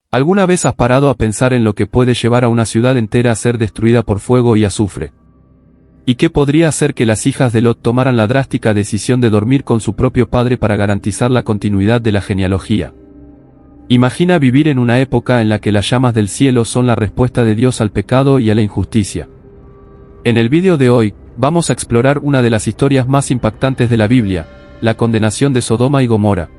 ¿Alguna vez has parado a pensar en lo que puede llevar a una ciudad entera a ser destruida por fuego y azufre? ¿Y qué podría hacer que las hijas de Lot tomaran la drástica decisión de dormir con su propio padre para garantizar la continuidad de la genealogía? Imagina vivir en una época en la que las llamas del cielo son la respuesta de Dios al pecado y a la injusticia. En el vídeo de hoy, vamos a explorar una de las historias más impactantes de la Biblia, la condenación de Sodoma y Gomorra.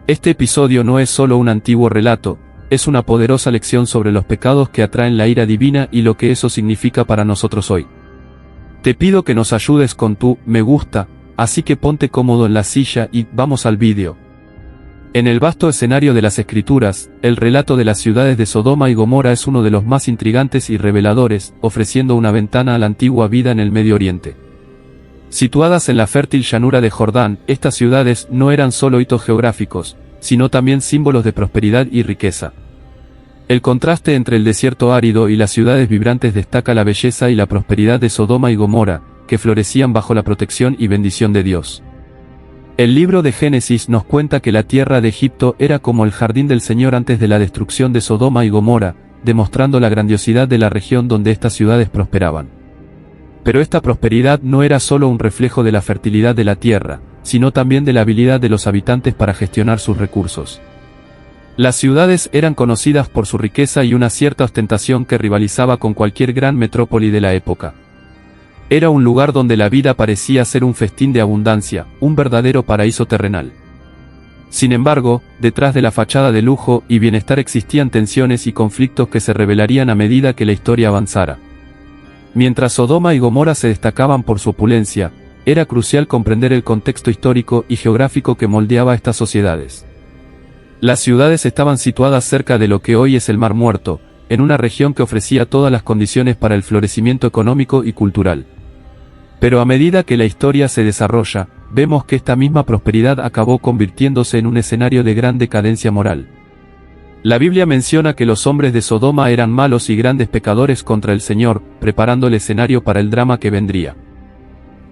Este episodio no es solo un antiguo relato, es una poderosa lección sobre los pecados que atraen la ira divina y lo que eso significa para nosotros hoy. Te pido que nos ayudes con tu me gusta, así que ponte cómodo en la silla y vamos al vídeo. En el vasto escenario de las Escrituras, el relato de las ciudades de Sodoma y Gomorra es uno de los más intrigantes y reveladores, ofreciendo una ventana a la antigua vida en el Medio Oriente. Situadas en la fértil llanura de Jordán, estas ciudades no eran solo hitos geográficos, sino también símbolos de prosperidad y riqueza. El contraste entre el desierto árido y las ciudades vibrantes destaca la belleza y la prosperidad de Sodoma y Gomorra, que florecían bajo la protección y bendición de Dios. El libro de Génesis nos cuenta que la tierra de Egipto era como el jardín del Señor antes de la destrucción de Sodoma y Gomorra, demostrando la grandiosidad de la región donde estas ciudades prosperaban. Pero esta prosperidad no era solo un reflejo de la fertilidad de la tierra, sino también de la habilidad de los habitantes para gestionar sus recursos. Las ciudades eran conocidas por su riqueza y una cierta ostentación que rivalizaba con cualquier gran metrópoli de la época. Era un lugar donde la vida parecía ser un festín de abundancia, un verdadero paraíso terrenal. Sin embargo, detrás de la fachada de lujo y bienestar existían tensiones y conflictos que se revelarían a medida que la historia avanzara. Mientras Sodoma y Gomorra se destacaban por su opulencia, era crucial comprender el contexto histórico y geográfico que moldeaba estas sociedades. Las ciudades estaban situadas cerca de lo que hoy es el Mar Muerto, en una región que ofrecía todas las condiciones para el florecimiento económico y cultural. Pero a medida que la historia se desarrolla, vemos que esta misma prosperidad acabó convirtiéndose en un escenario de gran decadencia moral. La Biblia menciona que los hombres de Sodoma eran malos y grandes pecadores contra el Señor, preparando el escenario para el drama que vendría.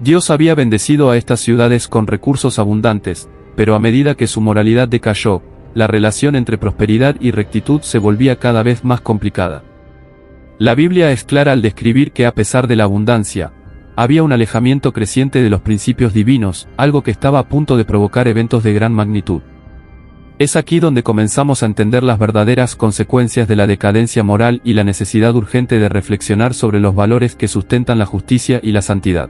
Dios había bendecido a estas ciudades con recursos abundantes, pero a medida que su moralidad decayó, la relación entre prosperidad y rectitud se volvía cada vez más complicada. La Biblia es clara al describir que a pesar de la abundancia, había un alejamiento creciente de los principios divinos, algo que estaba a punto de provocar eventos de gran magnitud. Es aquí donde comenzamos a entender las verdaderas consecuencias de la decadencia moral y la necesidad urgente de reflexionar sobre los valores que sustentan la justicia y la santidad.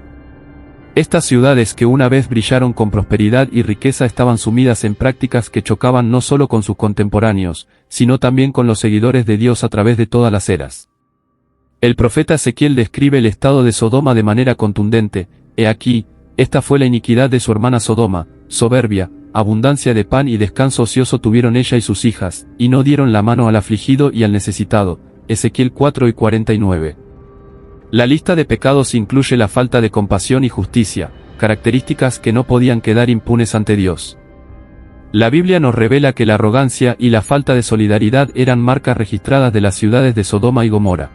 Estas ciudades que una vez brillaron con prosperidad y riqueza estaban sumidas en prácticas que chocaban no solo con sus contemporáneos, sino también con los seguidores de Dios a través de todas las eras. El profeta Ezequiel describe el estado de Sodoma de manera contundente: «He aquí, esta fue la iniquidad de su hermana Sodoma, soberbia, abundancia de pan y descanso ocioso tuvieron ella y sus hijas, y no dieron la mano al afligido y al necesitado». Ezequiel 4:49. La lista de pecados incluye la falta de compasión y justicia, características que no podían quedar impunes ante Dios. La Biblia nos revela que la arrogancia y la falta de solidaridad eran marcas registradas de las ciudades de Sodoma y Gomorra.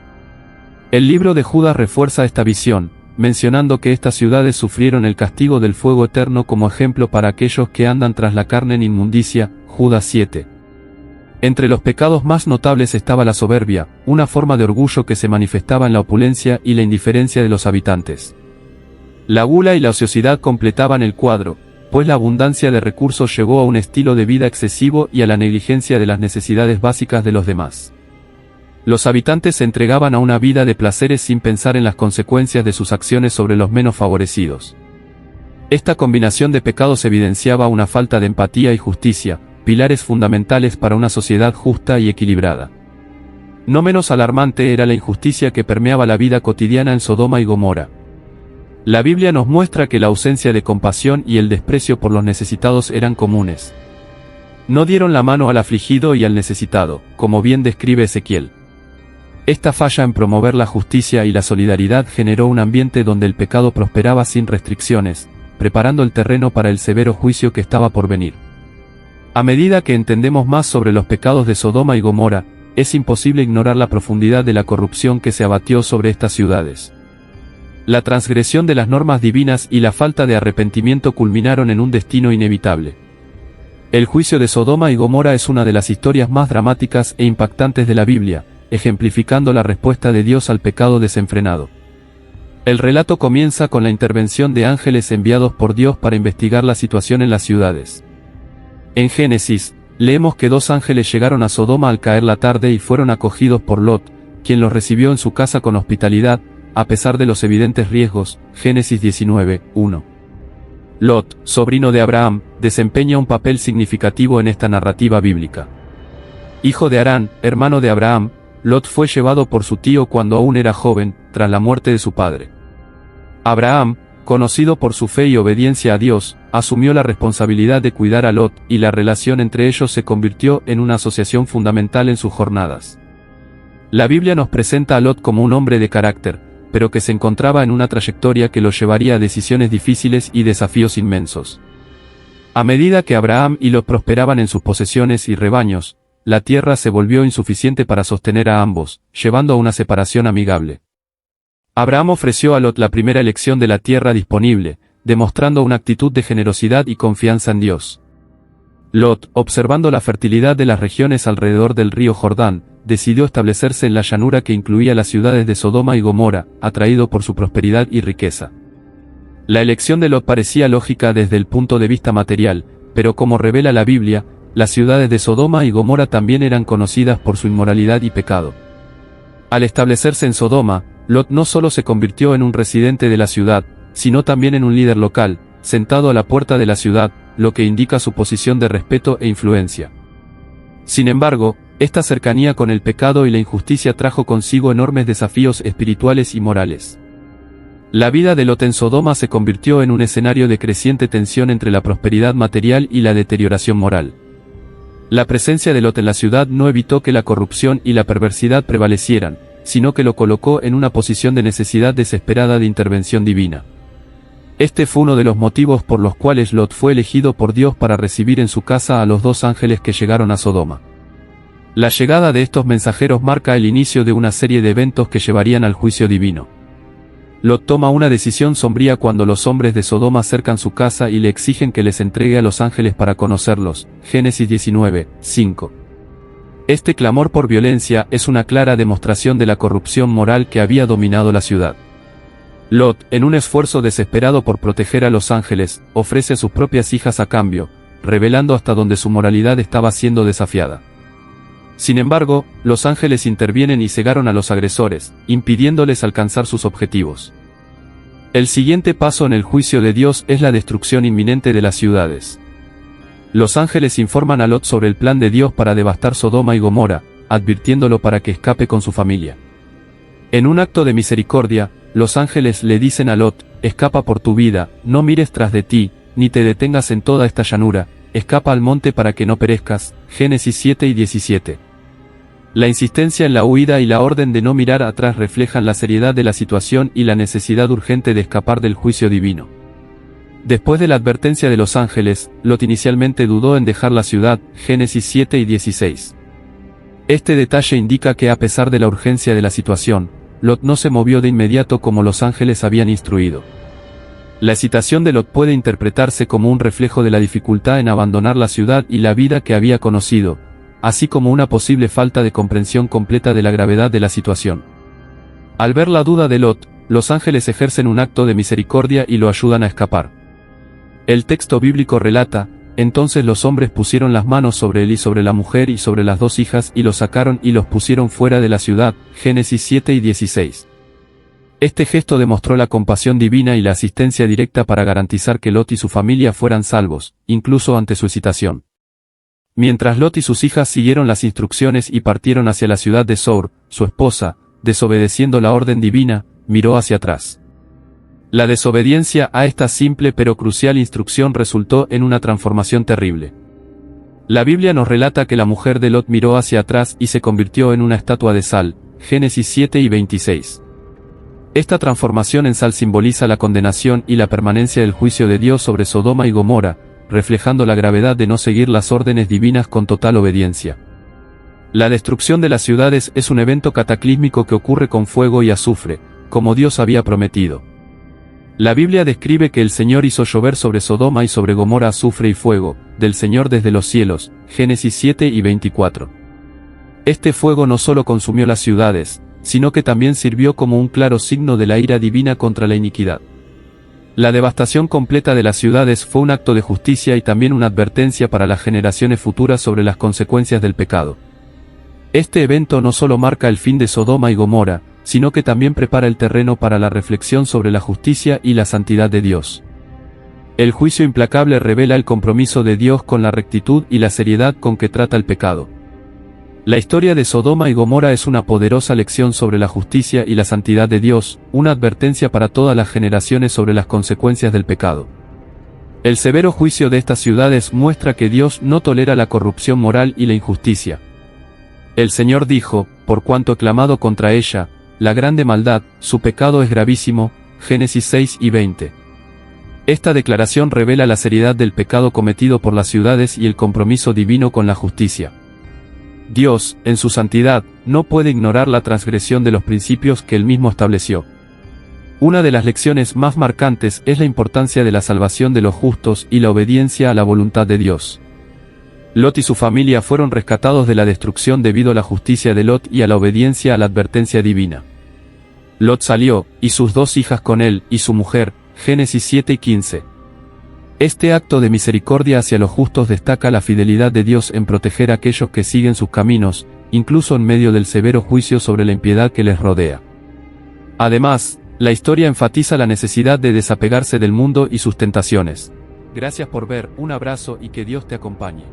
El libro de Judas refuerza esta visión, mencionando que estas ciudades sufrieron el castigo del fuego eterno como ejemplo para aquellos que andan tras la carne en inmundicia, Judas 7. Entre los pecados más notables estaba la soberbia, una forma de orgullo que se manifestaba en la opulencia y la indiferencia de los habitantes. La gula y la ociosidad completaban el cuadro, pues la abundancia de recursos llevó a un estilo de vida excesivo y a la negligencia de las necesidades básicas de los demás. Los habitantes se entregaban a una vida de placeres sin pensar en las consecuencias de sus acciones sobre los menos favorecidos. Esta combinación de pecados evidenciaba una falta de empatía y justicia, pilares fundamentales para una sociedad justa y equilibrada. No menos alarmante era la injusticia que permeaba la vida cotidiana en Sodoma y Gomorra. La Biblia nos muestra que la ausencia de compasión y el desprecio por los necesitados eran comunes. No dieron la mano al afligido y al necesitado, como bien describe Ezequiel. Esta falla en promover la justicia y la solidaridad generó un ambiente donde el pecado prosperaba sin restricciones, preparando el terreno para el severo juicio que estaba por venir. A medida que entendemos más sobre los pecados de Sodoma y Gomorra, es imposible ignorar la profundidad de la corrupción que se abatió sobre estas ciudades. La transgresión de las normas divinas y la falta de arrepentimiento culminaron en un destino inevitable. El juicio de Sodoma y Gomorra es una de las historias más dramáticas e impactantes de la Biblia, ejemplificando la respuesta de Dios al pecado desenfrenado. El relato comienza con la intervención de ángeles enviados por Dios para investigar la situación en las ciudades. En Génesis, leemos que 2 ángeles llegaron a Sodoma al caer la tarde y fueron acogidos por Lot, quien los recibió en su casa con hospitalidad, a pesar de los evidentes riesgos. Génesis 19:1. Lot, sobrino de Abraham, desempeña un papel significativo en esta narrativa bíblica. Hijo de Harán, hermano de Abraham, Lot fue llevado por su tío cuando aún era joven, tras la muerte de su padre. Abraham, conocido por su fe y obediencia a Dios, asumió la responsabilidad de cuidar a Lot, y la relación entre ellos se convirtió en una asociación fundamental en sus jornadas. La Biblia nos presenta a Lot como un hombre de carácter, pero que se encontraba en una trayectoria que lo llevaría a decisiones difíciles y desafíos inmensos. A medida que Abraham y Lot prosperaban en sus posesiones y rebaños, la tierra se volvió insuficiente para sostener a ambos, llevando a una separación amigable. Abraham ofreció a Lot la primera elección de la tierra disponible, demostrando una actitud de generosidad y confianza en Dios. Lot, observando la fertilidad de las regiones alrededor del río Jordán, decidió establecerse en la llanura que incluía las ciudades de Sodoma y Gomorra, atraído por su prosperidad y riqueza. La elección de Lot parecía lógica desde el punto de vista material, pero como revela la Biblia, las ciudades de Sodoma y Gomorra también eran conocidas por su inmoralidad y pecado. Al establecerse en Sodoma, Lot no solo se convirtió en un residente de la ciudad, sino también en un líder local, sentado a la puerta de la ciudad, lo que indica su posición de respeto e influencia. Sin embargo, esta cercanía con el pecado y la injusticia trajo consigo enormes desafíos espirituales y morales. La vida de Lot en Sodoma se convirtió en un escenario de creciente tensión entre la prosperidad material y la deterioración moral. La presencia de Lot en la ciudad no evitó que la corrupción y la perversidad prevalecieran, sino que lo colocó en una posición de necesidad desesperada de intervención divina. Este fue uno de los motivos por los cuales Lot fue elegido por Dios para recibir en su casa a los 2 ángeles que llegaron a Sodoma. La llegada de estos mensajeros marca el inicio de una serie de eventos que llevarían al juicio divino. Lot toma una decisión sombría cuando los hombres de Sodoma cercan su casa y le exigen que les entregue a los ángeles para conocerlos. Génesis 19:5. Este clamor por violencia es una clara demostración de la corrupción moral que había dominado la ciudad. Lot, en un esfuerzo desesperado por proteger a los ángeles, ofrece a sus propias hijas a cambio, revelando hasta dónde su moralidad estaba siendo desafiada. Sin embargo, los ángeles intervienen y cegaron a los agresores, impidiéndoles alcanzar sus objetivos. El siguiente paso en el juicio de Dios es la destrucción inminente de las ciudades. Los ángeles informan a Lot sobre el plan de Dios para devastar Sodoma y Gomorra, advirtiéndolo para que escape con su familia. En un acto de misericordia, los ángeles le dicen a Lot: escapa por tu vida, no mires tras de ti, ni te detengas en toda esta llanura, escapa al monte para que no perezcas. Génesis 7:17. La insistencia en la huida y la orden de no mirar atrás reflejan la seriedad de la situación y la necesidad urgente de escapar del juicio divino. Después de la advertencia de los ángeles, Lot inicialmente dudó en dejar la ciudad. Génesis 7:16. Este detalle indica que a pesar de la urgencia de la situación, Lot no se movió de inmediato como los ángeles habían instruido. La hesitación de Lot puede interpretarse como un reflejo de la dificultad en abandonar la ciudad y la vida que había conocido, así como una posible falta de comprensión completa de la gravedad de la situación. Al ver la duda de Lot, los ángeles ejercen un acto de misericordia y lo ayudan a escapar. El texto bíblico relata: entonces los hombres pusieron las manos sobre él y sobre la mujer y sobre las 2 hijas y los sacaron y los pusieron fuera de la ciudad. Génesis 7:16. Este gesto demostró la compasión divina y la asistencia directa para garantizar que Lot y su familia fueran salvos, incluso ante su hesitación. Mientras Lot y sus hijas siguieron las instrucciones y partieron hacia la ciudad de Zoar, su esposa, desobedeciendo la orden divina, miró hacia atrás. La desobediencia a esta simple pero crucial instrucción resultó en una transformación terrible. La Biblia nos relata que la mujer de Lot miró hacia atrás y se convirtió en una estatua de sal. Génesis 7:26. Esta transformación en sal simboliza la condenación y la permanencia del juicio de Dios sobre Sodoma y Gomorra, reflejando la gravedad de no seguir las órdenes divinas con total obediencia. La destrucción de las ciudades es un evento cataclísmico que ocurre con fuego y azufre, como Dios había prometido. La Biblia describe que el Señor hizo llover sobre Sodoma y sobre Gomorra azufre y fuego, del Señor desde los cielos, Génesis 7 y 24. Este fuego no solo consumió las ciudades, sino que también sirvió como un claro signo de la ira divina contra la iniquidad. La devastación completa de las ciudades fue un acto de justicia y también una advertencia para las generaciones futuras sobre las consecuencias del pecado. Este evento no solo marca el fin de Sodoma y Gomorra, sino que también prepara el terreno para la reflexión sobre la justicia y la santidad de Dios. El juicio implacable revela el compromiso de Dios con la rectitud y la seriedad con que trata el pecado. La historia de Sodoma y Gomorra es una poderosa lección sobre la justicia y la santidad de Dios, una advertencia para todas las generaciones sobre las consecuencias del pecado. El severo juicio de estas ciudades muestra que Dios no tolera la corrupción moral y la injusticia. El Señor dijo, por cuanto he clamado contra ella, la grande maldad, su pecado es gravísimo, Génesis 6 y 20. Esta declaración revela la seriedad del pecado cometido por las ciudades y el compromiso divino con la justicia. Dios, en su santidad, no puede ignorar la transgresión de los principios que él mismo estableció. Una de las lecciones más marcantes es la importancia de la salvación de los justos y la obediencia a la voluntad de Dios. Lot y su familia fueron rescatados de la destrucción debido a la justicia de Lot y a la obediencia a la advertencia divina. Lot salió, y sus 2 hijas con él, y su mujer, Génesis 7 y 15. Este acto de misericordia hacia los justos destaca la fidelidad de Dios en proteger a aquellos que siguen sus caminos, incluso en medio del severo juicio sobre la impiedad que les rodea. Además, la historia enfatiza la necesidad de desapegarse del mundo y sus tentaciones. Gracias por ver, un abrazo y que Dios te acompañe.